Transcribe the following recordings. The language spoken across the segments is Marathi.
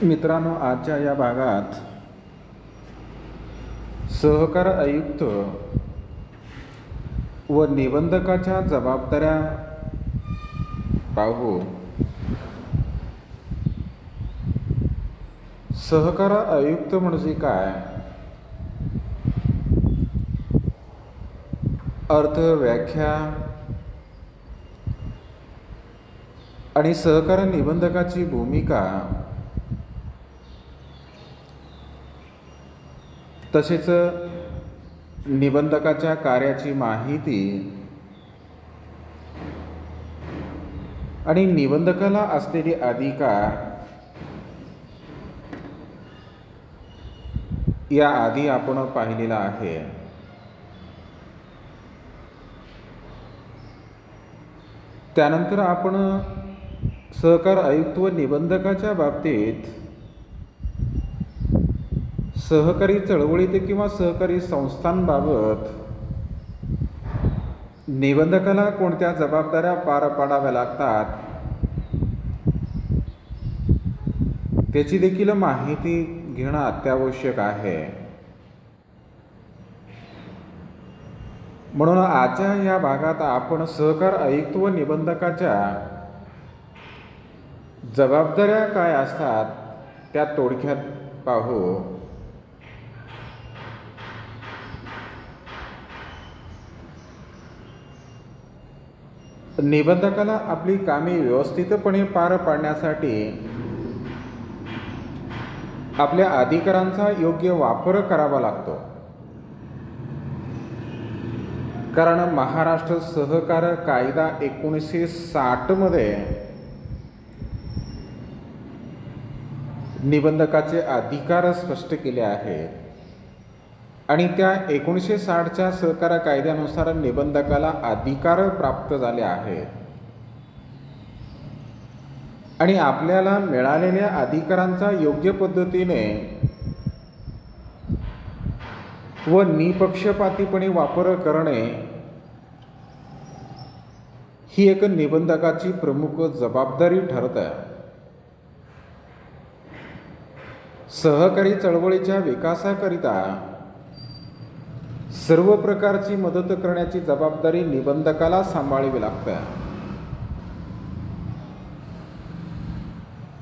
मित्रांनो, आजच्या या भागात सहकार आयुक्त व निबंधकाच्या जबाबदाऱ्या पाहू. सहकार आयुक्त म्हणजे काय, अर्थ, व्याख्या आणि सहकार निबंधकाची भूमिका, तसेच निबंधकाच्या कार्याची माहिती आणि निबंधकाला असलेले अधिकार या आधी आपण पाहिलेला आहे. त्यानंतर आपण सहकार आयुक्त व निबंधकाच्या बाबतीत सहकारी चळवळीत किंवा सहकारी संस्थांबाबत निबंधकाला कोणत्या जबाबदाऱ्या पार पाडाव्या लागतात त्याची देखील माहिती घेणं अत्यावश्यक आहे. म्हणून आजच्या या भागात आपण सहकार आयुक्त व निबंधकाच्या जबाबदाऱ्या काय असतात त्या थोडक्यात पाहू. निबंधकाला आपली कामे व्यवस्थितपणे पार पाडण्यासाठी आपल्या अधिकारांचा योग्य वापर करावा लागतो. कारण महाराष्ट्र सहकार कायदा 1960 मध्ये निबंधकाचे अधिकार स्पष्ट केले आहेत आणि त्या 1960च्या सहकार कायद्यानुसार निबंधकाला अधिकार प्राप्त झाले आहेत आणि आपल्याला मिळालेल्या अधिकारांचा योग्य पद्धतीने व निपक्षपातीपणे वापर करणे ही एक निबंधकाची प्रमुख जबाबदारी ठरत आहे. सहकारी चळवळीच्या विकासाकरिता सर्व प्रकारची मदत करण्याची जबाबदारी निबंधकाला सांभाळावी लागते.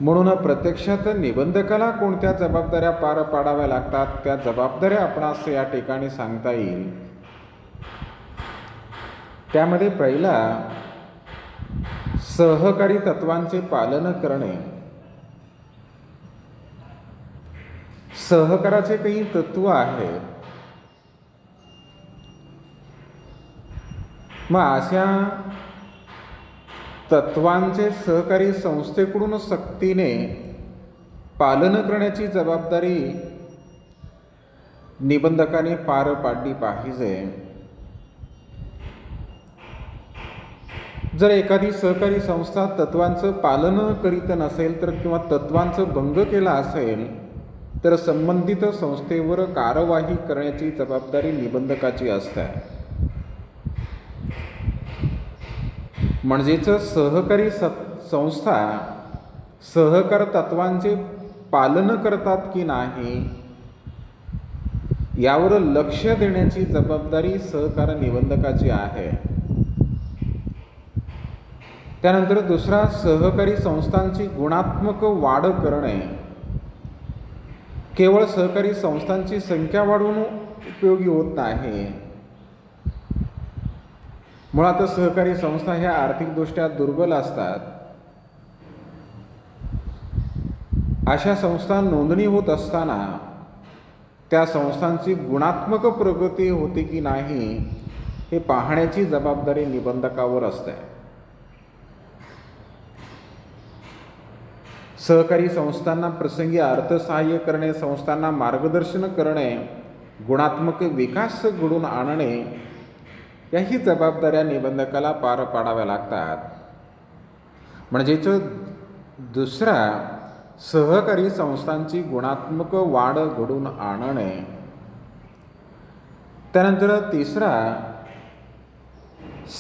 म्हणून प्रत्यक्षात निबंधकाला कोणत्या जबाबदाऱ्या पार पाडाव्या लागतात त्या जबाबदाऱ्या आपणास या ठिकाणी सांगता येईल. त्यामध्ये पहिला, सहकारी तत्वांचे पालन करणे. सहकाराचे काही तत्व आहेत. मग अशा तत्वांचे सहकारी संस्थेकडून सक्तीने पालन करण्याची जबाबदारी निबंधकाने पार पाडली पाहिजे. जर एखादी सहकारी संस्था तत्वांचं पालन करीत नसेल तर किंवा तत्वांचं भंग केला असेल तर संबंधित संस्थेवर कारवाई करण्याची जबाबदारी निबंधकाची असते. म्हणजेच सहकारी संस्था सहकार तत्वांचे पालन करतात की नाही यावर लक्ष देण्याची जबाबदारी सहकार निबंधकाची आहे. त्यानंतर दुसरा, सहकारी संस्थांची गुणात्मक वाढ करणे. केवळ सहकारी संस्थांची संख्या वाढवून उपयोगी होत नाही. मुळात सहकारी संस्था ह्या आर्थिकदृष्ट्या दुर्बल असतात. अशा संस्था नोंदणी होत असताना त्या संस्थांची गुणात्मक प्रगती होते की नाही हे पाहण्याची जबाबदारी निबंधकावर असते. सहकारी संस्थांना प्रसंगी अर्थसहाय्य करणे, संस्थांना मार्गदर्शन करणे, गुणात्मक विकास घडवून आणणे याही जबाबदाऱ्या निबंधकाला पार पाडाव्या लागतात. म्हणजेच दुसरा, सहकारी संस्थांची गुणात्मक वाढ घडवून आणणे. त्यानंतर तिसरा,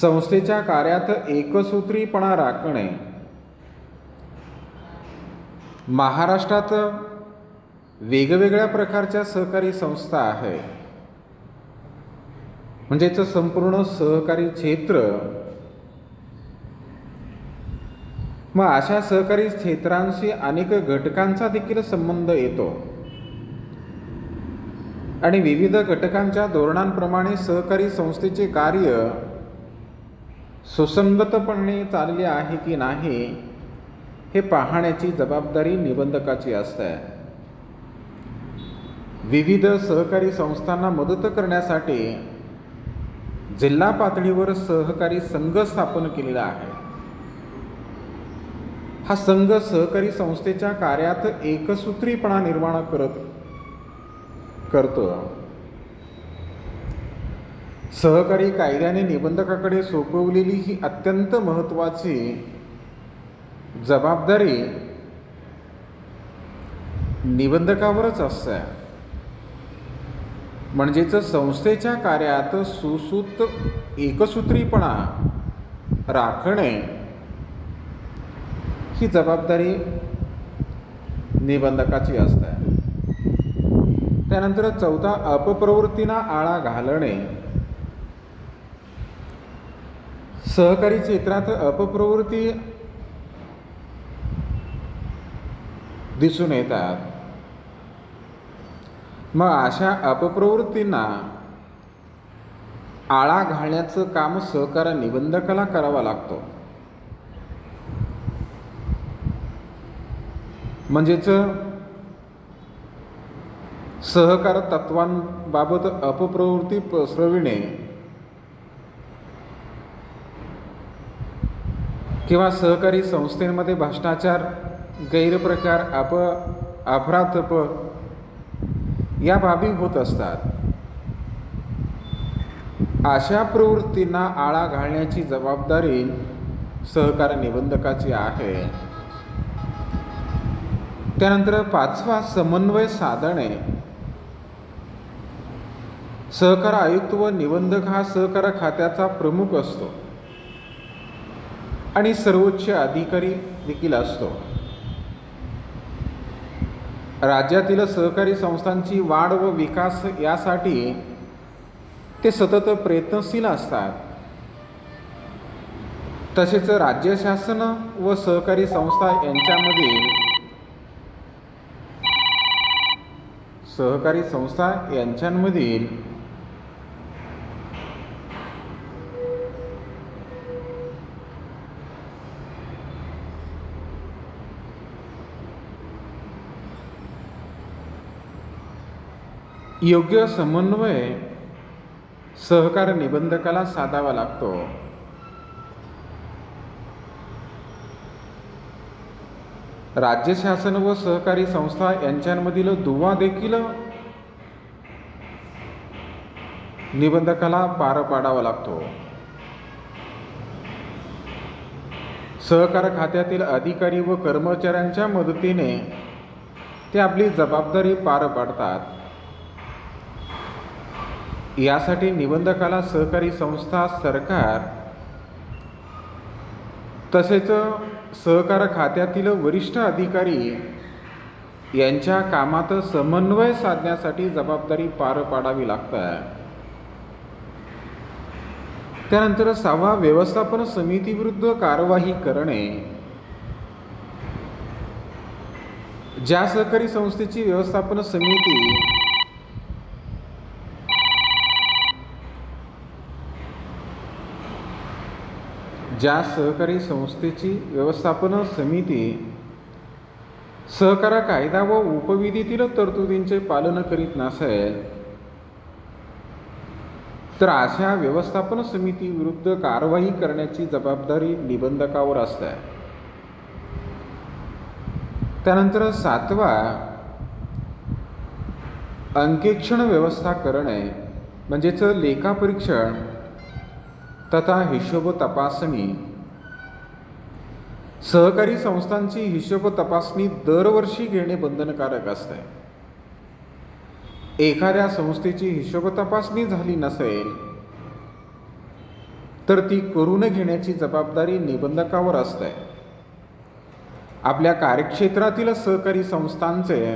संस्थेच्या कार्यात एकसूत्रीपणा राखणे. महाराष्ट्रात वेगवेगळ्या प्रकारच्या सहकारी संस्था आहे. म्हणजेच संपूर्ण सहकारी क्षेत्र. मग अशा सहकारी क्षेत्रांशी अनेक घटकांचा देखील संबंध येतो आणि विविध घटकांच्या धोरणांप्रमाणे सहकारी संस्थेचे कार्य सुसंगतपणे चालले आहे की नाही हे पाहण्याची जबाबदारी निबंधकाची असते. विविध सहकारी संस्थांना मदत करण्यासाठी जिल्हा पातळीवर सहकारी संघ स्थापन केलेला आहे. हा संघ सहकारी संस्थेच्या कार्यात एकसूत्रीपणा निर्माण करतो. सहकारी कायद्याने निबंधकाकडे सोपवलेली ही अत्यंत महत्त्वाची जबाबदारी निबंधकावरच असते. म्हणजेच संस्थेच्या कार्यात सुसूत एकसूत्रीपणा राखणे ही जबाबदारी निबंधकाची असते. त्यानंतर चौथा, अपप्रवृत्तींना आळा घालणे. सहकारी क्षेत्रात अपप्रवृत्ती दिसून येतात. मग अशा अपप्रवृत्तींना आळा घालण्याचं काम सहकार निबंधकाला करावा लागतो. म्हणजेच सहकार तत्वांबाबत अपप्रवृत्ती पसरविणे किंवा सहकारी संस्थेमध्ये भ्रष्टाचार, गैरप्रकार, अपराध या बाबी होत असतात. अशा प्रवृत्तींना आळा घालण्याची जबाबदारी सहकार निबंधकाची आहे. त्यानंतर पाचवा, समन्वय साधणे. सहकार आयुक्त व निबंधक हा सहकार खात्याचा प्रमुख असतो आणि सर्वोच्च अधिकारी देखील असतो. राज्यातील सहकारी संस्थांची वाढ व विकास यासाठी ते सतत प्रयत्नशील असतात. तसेच राज्य शासन व सहकारी संस्था यांच्यामधील योग्य समन्वय सहकार निबंधकाला साधावा लागतो. राज्य शासन व सहकारी संस्था यांच्यामधील दुवा देखील निबंधकाला पार पाडावा लागतो. सहकार खात्यातील अधिकारी व कर्मचाऱ्यांच्या मदतीने ते आपली जबाबदारी पार पाडतात. यासाठी निबंधकाला सहकारी संस्था, सरकार तसेच सहकार खात्यातील वरिष्ठ अधिकारी यांच्या कामात समन्वय साधण्यासाठी जबाबदारी पार पाडावी लागते. त्यानंतर सहावा, व्यवस्थापन समितीविरुद्ध कारवाई करणे. ज्या सहकारी संस्थेची व्यवस्थापन समिती सहकार कायदा व उपविधीतील तरतुदींचे पालन करीत नसेल तर अशा व्यवस्थापन समितीविरुद्ध कारवाई करण्याची जबाबदारी निबंधकावर असते. त्यानंतर सातवा, अंकेक्षण व्यवस्था करणे. म्हणजेच लेखापरीक्षण तथा हिशोब तपासणी. सहकारी संस्थांची हिशोब तपासणी दरवर्षी घेणे बंधनकारक असते. एखाद्या संस्थेची हिशोब तपासणी झाली नसेल तर ती करून घेण्याची जबाबदारी निबंधकावर असते. आपल्या कार्यक्षेत्रातील सहकारी संस्थांचे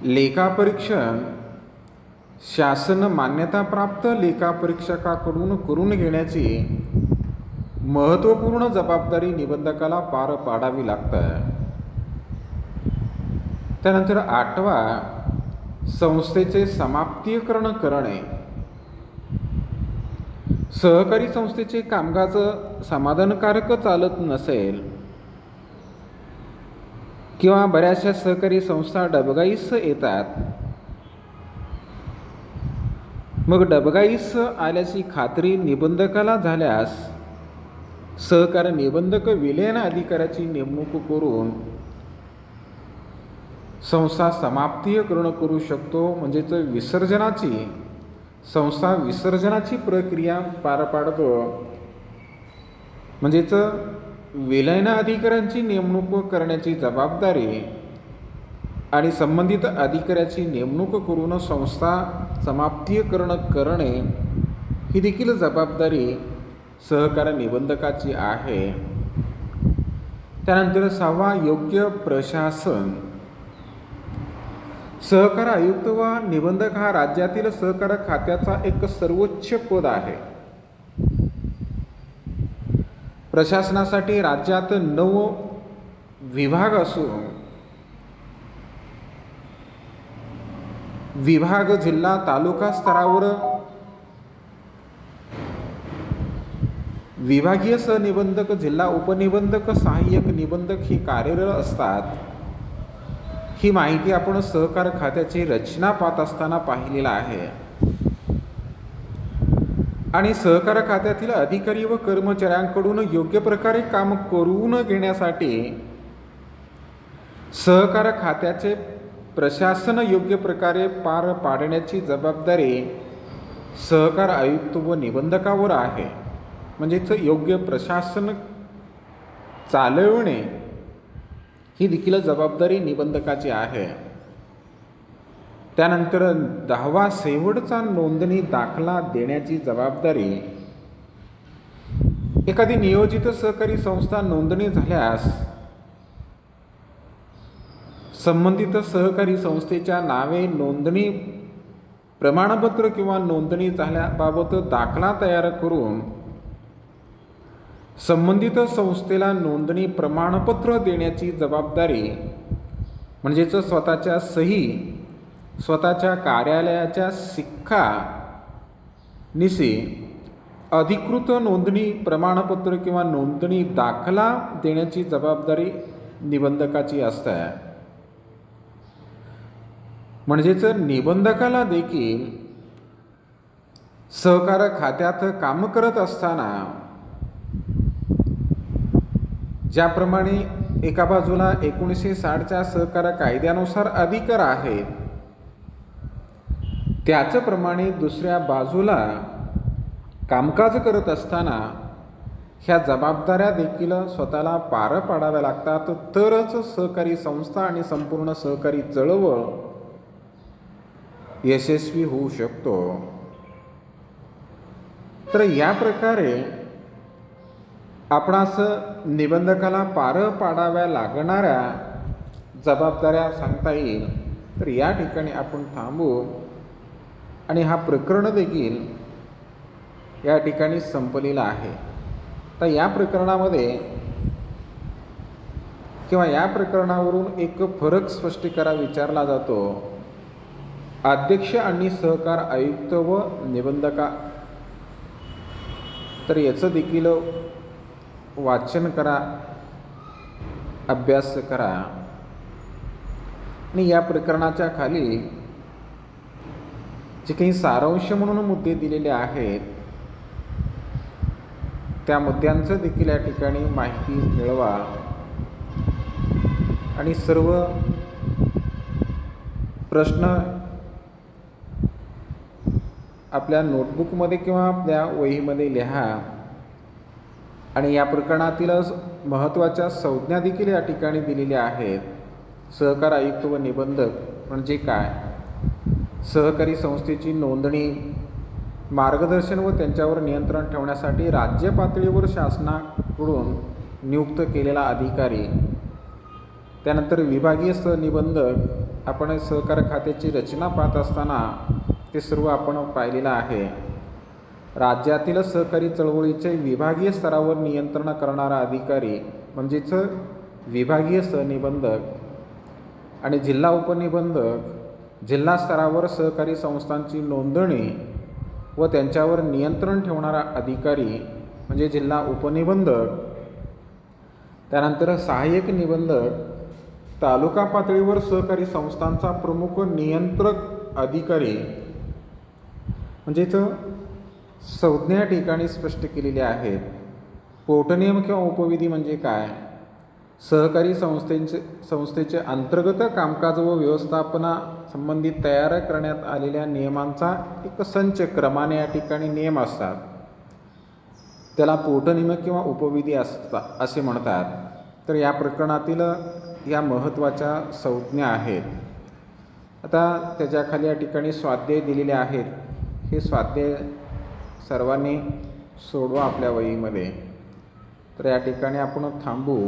लेखापरीक्षण शासन मान्यताप्राप्त लेखापरीक्षकाकडून करून घेण्याची महत्त्वपूर्ण जबाबदारी निबंधकाला पार पाडावी लागते. त्यानंतर 8वा, संस्थेचे समाप्तीकरण करणे. सहकारी संस्थेचे कामकाज समाधानकारक चालत नसेल किंवा बऱ्याचशा सहकारी संस्था डबघाईस येतात, मग डबघाईस आल्याची खात्री निबंधकाला झाल्यास सहकार निबंधक विलयन अधिकाऱ्याची नेमणूक करून संस्था समाप्तीकरण करू शकतो. म्हणजेच संस्था विसर्जनाची प्रक्रिया पार पाडतो. म्हणजेच विलयन अधिकाऱ्यांची नेमणूक करण्याची जबाबदारी आणि संबंधित अधिकाऱ्याची नेमणूक करून संस्था समाप्तीकरण करणे ही देखील जबाबदारी सहकार निबंधकाची आहे. त्यानंतर 6वा, योग्य प्रशासन. सहकार आयुक्त व निबंधक हा राज्यातील सहकार खात्याचा एक सर्वोच्च पद आहे. प्रशासनासाठी राज्यात 9 विभाग असून विभाग, जिल्हा, तालुका स्तरावर विभागीय सहनिबंधक, जिल्हा उपनिबंधक, सहाय्यक निबंधक ही कार्यरत असतात. ही माहिती आपण सहकार खात्याची रचना पाहत असताना पाहिलेला आहे. आणि सहकार खात्यातील अधिकारी व कर्मचाऱ्यांकडून योग्य प्रकारे काम करून घेण्यासाठी सहकार खात्याचे प्रशासन योग्य प्रकारे पार पाडण्याची जबाबदारी सहकार आयुक्त व निबंधकावर आहे. म्हणजेच योग्य प्रशासन चालवणे ही देखील जबाबदारी निबंधकाची आहे. त्यानंतर 10वा, शेवटचा नोंदणी दाखला देण्याची जबाबदारी. एखादी नियोजित सहकारी संस्था नोंदणी झाल्यास संबंधित सहकारी संस्थेच्या नावे नोंदणी प्रमाणपत्र किंवा नोंदणी झाल्याबाबत दाखला तयार करून संबंधित संस्थेला नोंदणी प्रमाणपत्र देण्याची जबाबदारी. म्हणजेच स्वतःच्या सही, स्वतःच्या कार्यालयाच्या शिक्का निशी अधिकृत नोंदणी प्रमाणपत्र किंवा नोंदणी दाखला देण्याची जबाबदारी निबंधकाची असते. म्हणजेच निबंधकाला देखील सहकार खात्यात काम करत असताना ज्याप्रमाणे एका बाजूला 1960च्या सहकार कायद्यानुसार अधिकार आहेत, त्याचप्रमाणे दुसऱ्या बाजूला कामकाज करत असताना ह्या जबाबदाऱ्या देखील स्वतःला पार पाडाव्या लागतात. तरच सहकारी संस्था आणि संपूर्ण सहकारी चळवळ यशस्वी होऊ शकतो. तर या प्रकारे आपणास निबंधकाला पार पाडाव्या लागणाऱ्या जबाबदाऱ्या सांगता येईल. तर या ठिकाणी आपण थांबू आणि हा प्रकरण देखील या ठिकाणी संपलेला आहे. तर या प्रकरणामध्ये किंवा या प्रकरणावरून एक फरक स्पष्टीकरण विचारला जातो. अध्यक्ष आणि सहकार आयुक्त व निबंधका. तर याचं देखील वाचन करा, अभ्यास करा आणि या प्रकरणाच्या खाली जे काही सारांश म्हणून मुद्दे दिलेले आहेत त्या मुद्द्यांचं देखील या ठिकाणी माहिती मिळवा आणि सर्व प्रश्न आपल्या नोटबुकमध्ये किंवा आपल्या वहीमध्ये लिहा आणि या प्रकरणातील महत्त्वाच्या संज्ञा देखील या ठिकाणी दिलेल्या आहेत. सहकार आयुक्त व निबंधक म्हणजे काय, सहकारी संस्थेची नोंदणी, मार्गदर्शन व त्यांच्यावर नियंत्रण ठेवण्यासाठी राज्य पातळीवर शासनाकडून नियुक्त केलेला अधिकारी, त्यानंतर विभागीय सहनिबंधक, आपण सहकार खात्याची रचना पाहत असताना ते सर्व आपण पाहिलेलं आहे. राज्यातील सहकारी चळवळीचे विभागीय स्तरावर नियंत्रण करणारा अधिकारी म्हणजेच विभागीय सहनिबंधक आणि जिल्हा उपनिबंधक, जिल्हा स्तरावर सहकारी संस्थांची नोंदणी व त्यांच्यावर नियंत्रण ठेवणारा अधिकारी म्हणजे जिल्हा उपनिबंधक. त्यानंतर सहाय्यक निबंधक, तालुका पातळीवर सहकारी संस्थांचा प्रमुख नियंत्रक अधिकारी म्हणजेच संज्ञा या ठिकाणी स्पष्ट केलेले आहेत. पोटनियम किंवा उपविधी म्हणजे काय? सहकारी संस्थेचे अंतर्गत कामकाज व व्यवस्थापना संबंधित तयार करण्यात आलेल्या नियमांचा एक संच, क्रमाने या ठिकाणी नियम असतात, त्याला पोटनियम किंवा उपविधी असे म्हणतात. तर या प्रकरणातील या महत्त्वाच्या संज्ञा आहेत. आता त्याच्याखाली या ठिकाणी स्वाध्याय दिलेले आहेत. हे स्वाध्याय सर्वांनी सोडवा आपल्या वहीमध्ये. तर या ठिकाणी आपण थांबू.